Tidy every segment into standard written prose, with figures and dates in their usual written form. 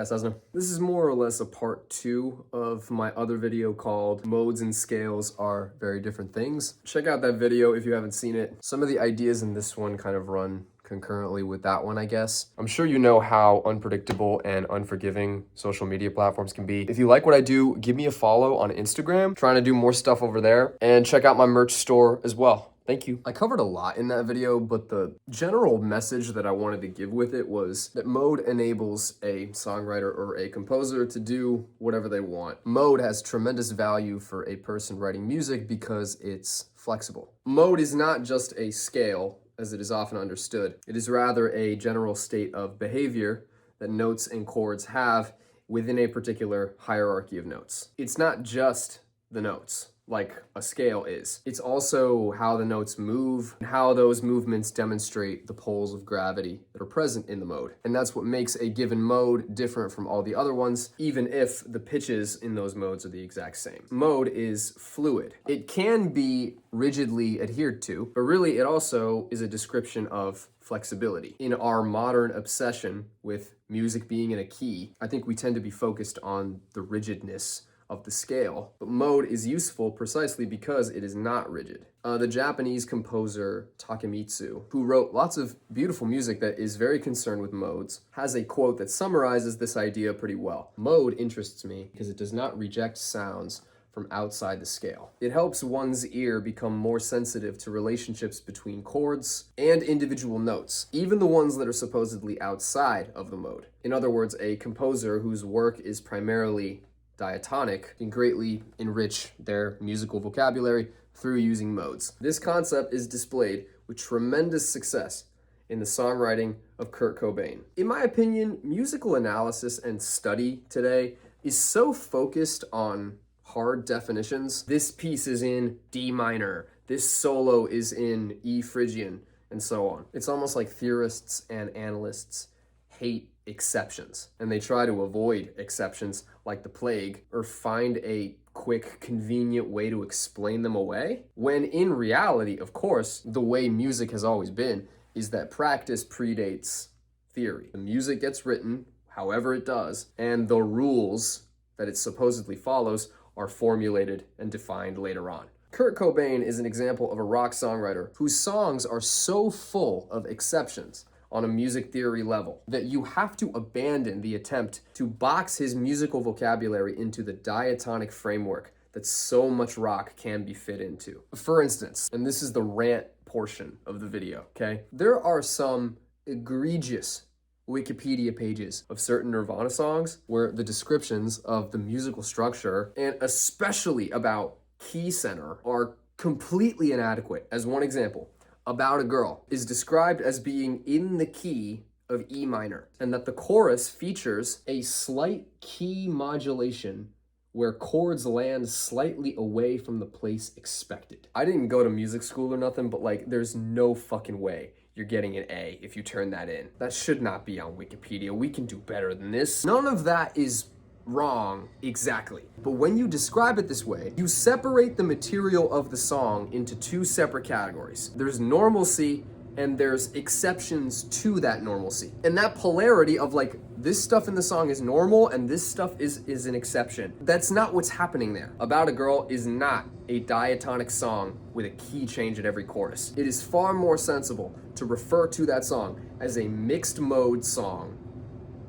Sezno. This is more or less a part 2 of my other video called Modes and Scales Are Very Different Things. Check out that video if you haven't seen it. Some of the ideas in this one kind of run concurrently with that one, I guess. I'm sure you know how unpredictable and unforgiving social media platforms can be. If you like what I do, give me a follow on Instagram. I'm trying to do more stuff over there, and check out my merch store as well. Thank you. I covered a lot in that video, but the general message that I wanted to give with it was that mode enables a songwriter or a composer to do whatever they want. Mode has tremendous value for a person writing music because it's flexible. Mode is not just a scale, as it is often understood. It is rather a general state of behavior that notes and chords have within a particular hierarchy of notes. It's not just the notes, like a scale is. It's also how the notes move and how those movements demonstrate the poles of gravity that are present in the mode. And that's what makes a given mode different from all the other ones, even if the pitches in those modes are the exact same. Mode is fluid. It can be rigidly adhered to, but really it also is a description of flexibility. In our modern obsession with music being in a key, I think we tend to be focused on the rigidness of the scale, but mode is useful precisely because it is not rigid. The Japanese composer Takemitsu, who wrote lots of beautiful music that is very concerned with modes, has a quote that summarizes this idea pretty well. Mode interests me because it does not reject sounds from outside the scale. It helps one's ear become more sensitive to relationships between chords and individual notes, even the ones that are supposedly outside of the mode. In other words, a composer whose work is primarily diatonic can greatly enrich their musical vocabulary through using modes. This concept is displayed with tremendous success in the songwriting of Kurt Cobain. In my opinion, musical analysis and study today is so focused on hard definitions. This piece is in D minor, this solo is in E Phrygian, and so on. It's almost like theorists and analysts hate exceptions, and they try to avoid exceptions like the plague or find a quick, convenient way to explain them away, when in reality, of course, the way music has always been is that practice predates theory. The music gets written however it does, and the rules that it supposedly follows are formulated and defined later on. Kurt Cobain is an example of a rock songwriter whose songs are so full of exceptions on a music theory level that you have to abandon the attempt to box his musical vocabulary into the diatonic framework that so much rock can be fit into. For instance, and this is the rant portion of the video, okay? There are some egregious Wikipedia pages of certain Nirvana songs where the descriptions of the musical structure, and especially about key center, are completely inadequate. As one example, About a Girl is described as being in the key of E minor, and that the chorus features a slight key modulation where chords land slightly away from the place expected. I didn't go to music school or nothing, but like, there's no fucking way you're getting an A if you turn that in. That should not be on Wikipedia. We can do better than this. None of that is wrong exactly. But when you describe it this way, you separate the material of the song into two separate categories. There's normalcy and there's exceptions to that normalcy. And that polarity of like, this stuff in the song is normal and this stuff is an exception. That's not what's happening there. About a Girl is not a diatonic song with a key change at every chorus. It is far more sensible to refer to that song as a mixed mode song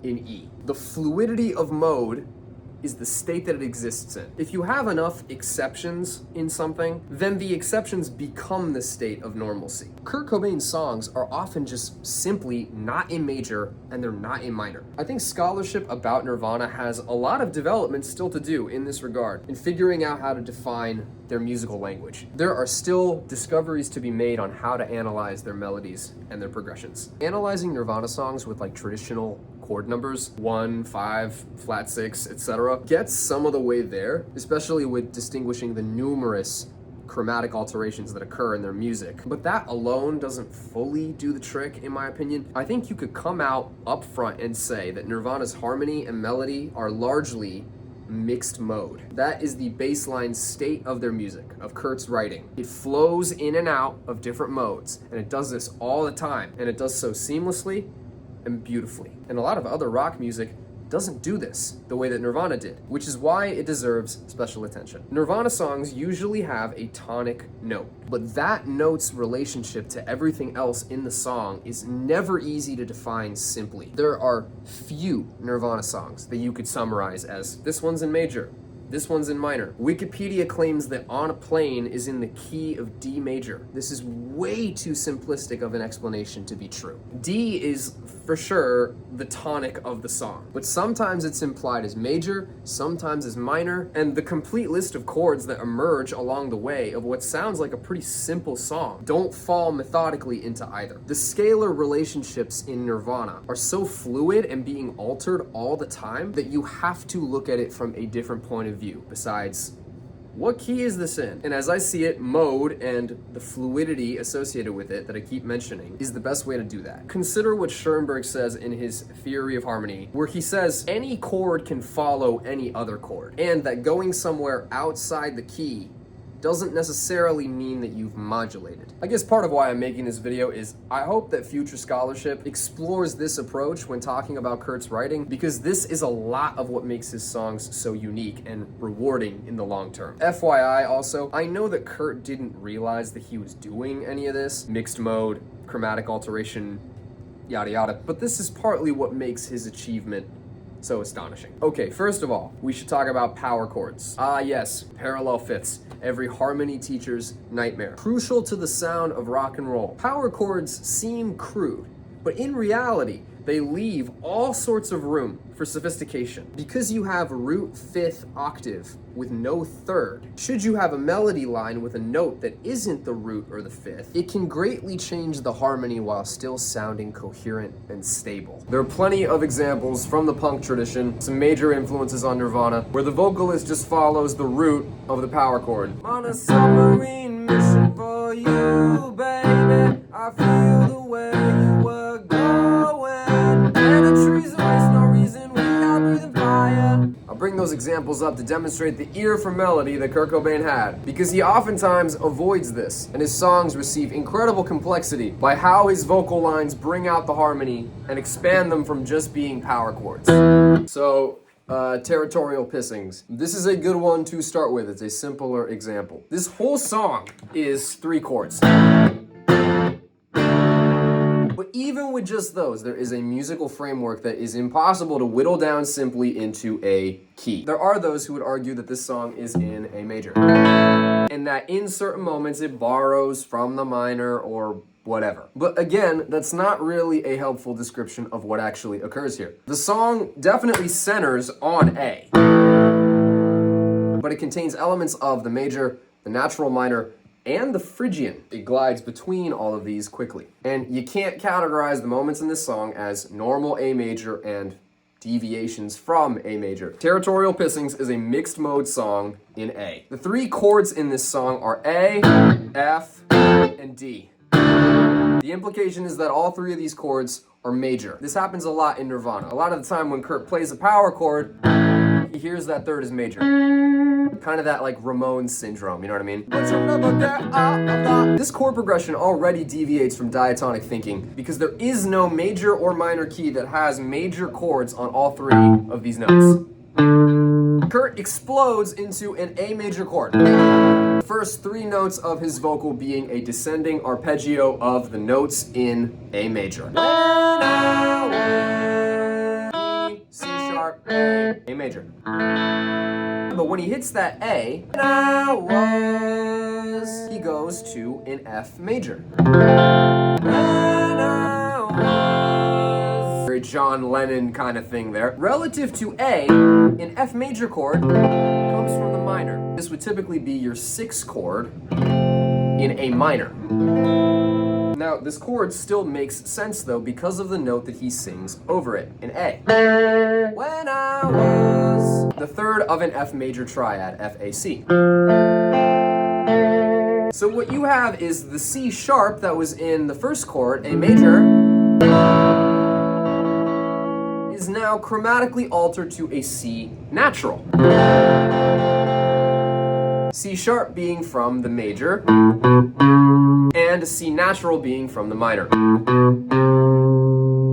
in E. The fluidity of mode is the state that it exists in. If you have enough exceptions in something, then the exceptions become the state of normalcy. Kurt Cobain's songs are often just simply not in major and they're not in minor. I think scholarship about Nirvana has a lot of development still to do in this regard, in figuring out how to define their musical language. There are still discoveries to be made on how to analyze their melodies and their progressions. Analyzing Nirvana songs with like traditional chord numbers, 1, 5, flat 6, etc., gets some of the way there, especially with distinguishing the numerous chromatic alterations that occur in their music. But that alone doesn't fully do the trick, in my opinion. I think you could come out up front and say that Nirvana's harmony and melody are largely mixed mode. That is the baseline state of their music, of Kurt's writing. It flows in and out of different modes, and it does this all the time, and it does so seamlessly and beautifully. And a lot of other rock music doesn't do this the way that Nirvana did, which is why it deserves special attention. Nirvana songs usually have a tonic note, but that note's relationship to everything else in the song is never easy to define simply. There are few Nirvana songs that you could summarize as, this one's in major, this one's in minor. Wikipedia claims that On a Plane is in the key of D major. This is way too simplistic of an explanation to be true. D is for sure the tonic of the song, but sometimes it's implied as major, sometimes as minor, and the complete list of chords that emerge along the way of what sounds like a pretty simple song don't fall methodically into either. The scalar relationships in Nirvana are so fluid and being altered all the time that you have to look at it from a different point of view. Besides, what key is this in? And as I see it, mode and the fluidity associated with it that I keep mentioning is the best way to do that. Consider what Schoenberg says in his Theory of Harmony, where he says any chord can follow any other chord, and that going somewhere outside the key doesn't necessarily mean that you've modulated. I guess part of why I'm making this video is I hope that future scholarship explores this approach when talking about Kurt's writing, because this is a lot of what makes his songs so unique and rewarding in the long term. FYI also, I know that Kurt didn't realize that he was doing any of this, mixed mode, chromatic alteration, yada yada, but this is partly what makes his achievement so astonishing. Okay, first of all, we should talk about power chords. Ah yes, parallel fifths, every harmony teacher's nightmare. Crucial to the sound of rock and roll. Power chords seem crude, but in reality, they leave all sorts of room for sophistication. Because you have root fifth octave with no third, should you have a melody line with a note that isn't the root or the fifth, it can greatly change the harmony while still sounding coherent and stable. There are plenty of examples from the punk tradition, some major influences on Nirvana, where the vocalist just follows the root of the power chord. On a submarine mission for you, baby, I feel the way you were going. And the trees waste no reason, we are breathing fire. I'll bring those examples up to demonstrate the ear for melody that Kurt Cobain had, because he oftentimes avoids this, and his songs receive incredible complexity by how his vocal lines bring out the harmony and expand them from just being power chords. So, Territorial Pissings. This is a good one to start with. It's a simpler example. This whole song is 3 chords. But even with just those, there is a musical framework that is impossible to whittle down simply into a key. There are those who would argue that this song is in A major, and that in certain moments it borrows from the minor or whatever. But again, that's not really a helpful description of what actually occurs here. The song definitely centers on A, but it contains elements of the major, the natural minor, and the Phrygian. It glides between all of these quickly. And you can't categorize the moments in this song as normal A major and deviations from A major. Territorial Pissings is a mixed mode song in A. The 3 chords in this song are A, F, and D. The implication is that all 3 of these chords are major. This happens a lot in Nirvana. A lot of the time when Kurt plays a power chord, he hears that third is major. Kind of that like Ramones syndrome, you know what I mean? This chord progression already deviates from diatonic thinking because there is no major or minor key that has major chords on all 3 of these notes. Kurt explodes into an A major chord. The first 3 notes of his vocal being a descending arpeggio of the notes in A major. C sharp, A major. But when he hits that A, he goes to an F major. Very John Lennon kind of thing there. Relative to A, an F major chord comes from the minor. This would typically be your 6th chord in A minor. Now, this chord still makes sense though because of the note that he sings over it in A. When I was the 3rd of an F major triad, F-A-C. So what you have is the C sharp that was in the 1st chord, A major, is now chromatically altered to a C natural. C sharp being from the major, and C natural being from the minor.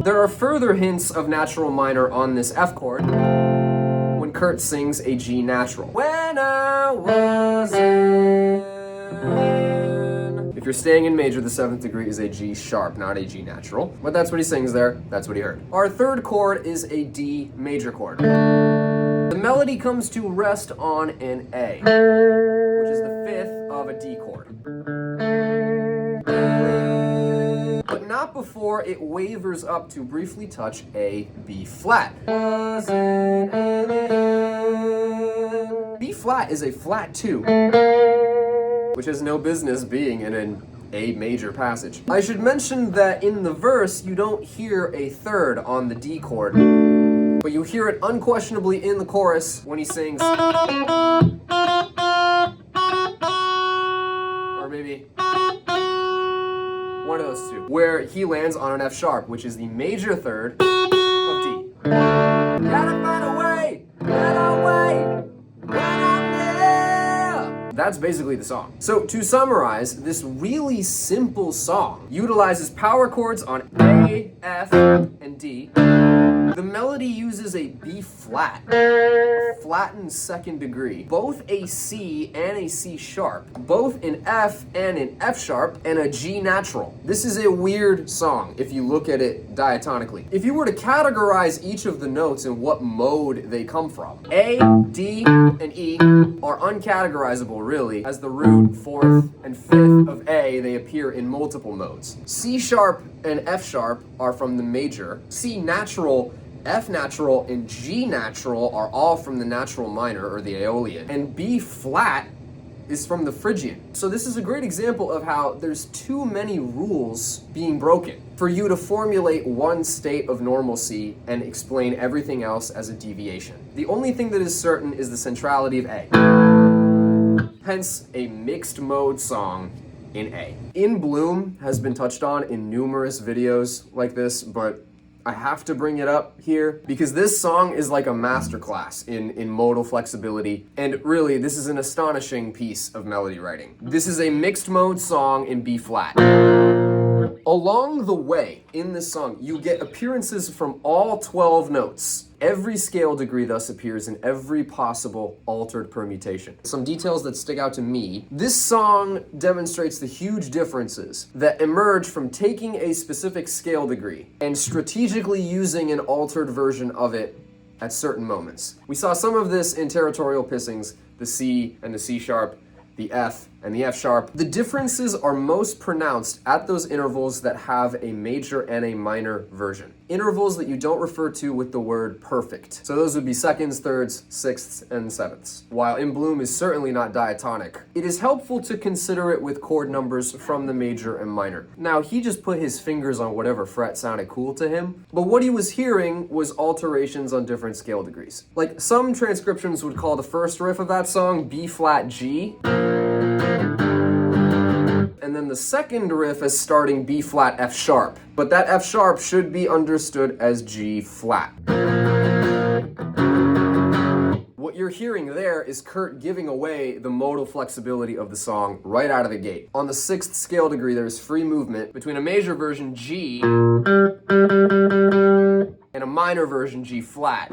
There are further hints of natural minor on this F chord when Kurt sings a G natural. When I was in... If you're staying in major, the 7th degree is a G sharp, not a G natural. But that's what he sings there, that's what he heard. Our third chord is a D major chord. The melody comes to rest on an A, which is the 5th of a D chord. But not before it wavers up to briefly touch a B flat. B flat is a flat 2, which has no business being in an A major passage. I should mention that in the verse, you don't hear a 3rd on the D chord, but you hear it unquestionably in the chorus when he sings, or maybe one of those two, where he lands on an F sharp, which is the major 3rd of D. Gotta find a way, get away, when I'm there. That's basically the song. So to summarize, this really simple song utilizes power chords on A, F, and D. The melody uses a B flat, a flattened 2nd degree, both a C and a C sharp, both an F and an F sharp, and a G natural. This is a weird song if you look at it diatonically. If you were to categorize each of the notes in what mode they come from, A, D, and E are uncategorizable really. As the root, 4th, and 5th of A, they appear in multiple modes. C sharp and F sharp are from the major. C natural, F natural, and G natural are all from the natural minor, or the Aeolian. And B flat is from the Phrygian. So this is a great example of how there's too many rules being broken for you to formulate one state of normalcy and explain everything else as a deviation. The only thing that is certain is the centrality of A. Hence, a mixed mode song in A. In Bloom has been touched on in numerous videos like this, but I have to bring it up here because this song is like a masterclass in modal flexibility, and really this is an astonishing piece of melody writing. This is a mixed mode song in B flat. Along the way in this song, you get appearances from all 12 notes. Every scale degree thus appears in every possible altered permutation. Some details that stick out to me. This song demonstrates the huge differences that emerge from taking a specific scale degree and strategically using an altered version of it at certain moments. We saw some of this in Territorial Pissings, the C and the C sharp, the F and the F sharp. The differences are most pronounced at those intervals that have a major and a minor version. Intervals that you don't refer to with the word perfect. So those would be seconds, thirds, sixths, and sevenths. While In Bloom is certainly not diatonic, it is helpful to consider it with chord numbers from the major and minor. Now, he just put his fingers on whatever fret sounded cool to him, but what he was hearing was alterations on different scale degrees. Like, some transcriptions would call the first riff of that song B flat G, and then the second riff as starting B flat F sharp. But that F sharp should be understood as G flat. What you're hearing there is Kurt giving away the modal flexibility of the song right out of the gate. On the 6th scale degree, there's free movement between a major version G and a minor version G flat.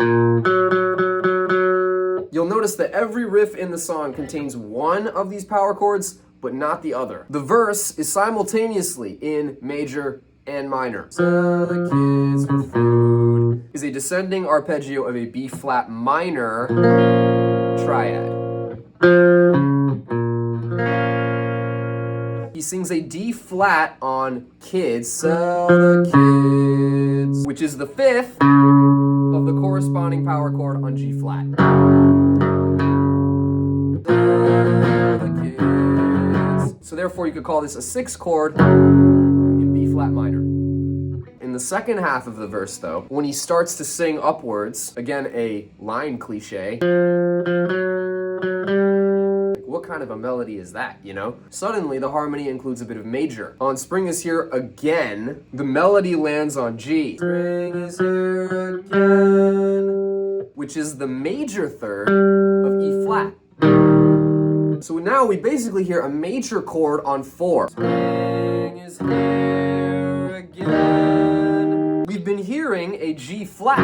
You'll notice that every riff in the song contains one of these power chords, but not the other. The verse is simultaneously in major and minor. So the kids with food is a descending arpeggio of a B flat minor triad. He sings a D flat on kids, so the kids, which is the 5th of the corresponding power chord on G flat. So therefore you could call this a 6th chord in B flat minor. In the second half of the verse though, when he starts to sing upwards, again a line cliche, what kind of a melody is that, you know? Suddenly the harmony includes a bit of major. On Spring is Here Again, the melody lands on G. Spring is here again, which is the major 3rd of E flat. So now we basically hear a major chord on 4. Spring is here again. We've been hearing a G flat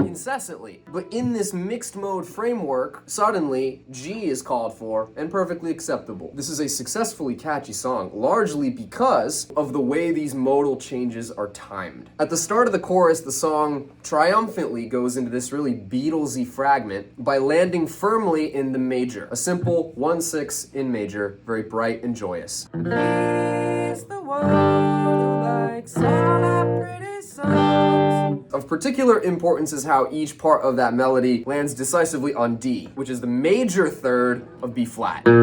incessantly. But in this mixed mode framework, suddenly G is called for and perfectly acceptable. This is a successfully catchy song, largely because of the way these modal changes are timed. At the start of the chorus, the song triumphantly goes into this really Beatlesy fragment by landing firmly in the major. A simple 1/6 in major, very bright and joyous. He's the one who likes all our pretty songs. Of particular importance is how each part of that melody lands decisively on D, which is the major third of B flat. He's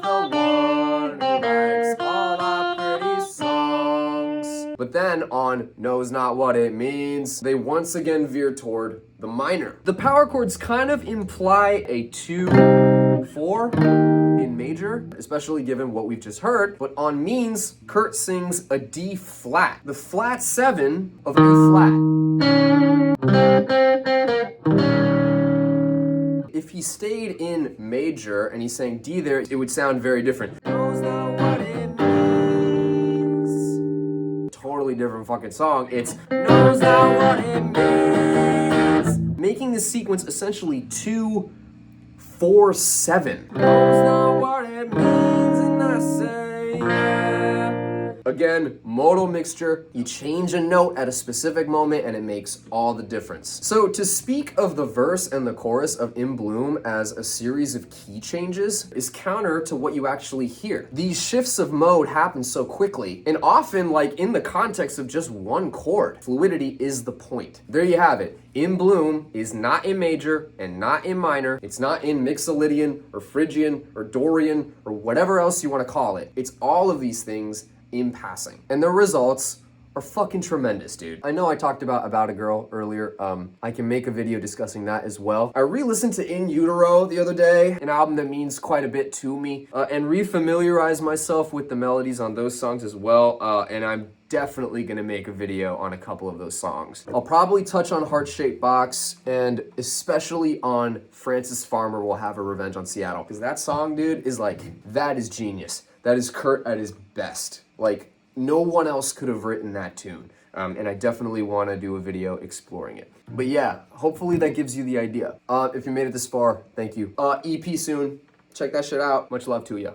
the one who likes all our pretty songs. But then on Knows Not What It Means, they once again veer toward the minor. The power chords kind of imply a 2/4 in major, especially given what we've just heard, but on Means, Kurt sings a D flat, the flat 7 of A flat. If he stayed in major and he sang D there, it would sound very different. Knows not what it means. Totally different fucking song. It's knows not what it means. Making this sequence essentially 2/4/7. Knows not what it means, and I say yeah. Again, modal mixture. You change a note at a specific moment and it makes all the difference. So to speak of the verse and the chorus of In Bloom as a series of key changes is counter to what you actually hear. These shifts of mode happen so quickly and often like in the context of just one chord. Fluidity is the point. There you have it. In Bloom is not in major and not in minor. It's not in Mixolydian or Phrygian or Dorian or whatever else you want to call it. It's all of these things in passing. And the results are fucking tremendous, dude. I know I talked about a Girl earlier. I can make a video discussing that as well. I re-listened to In Utero the other day, an album that means quite a bit to me, and re-familiarized myself with the melodies on those songs as well, and I'm definitely gonna make a video on a couple of those songs. I'll probably touch on Heart-Shaped Box, and especially on Francis Farmer Will Have a Revenge on Seattle, because that song, dude, is like, that is genius. That is Kurt at his best. Like, no one else could have written that tune. And I definitely want to do a video exploring it. But yeah, hopefully that gives you the idea. If you made it this far, thank you. EP soon. Check that shit out. Much love to you.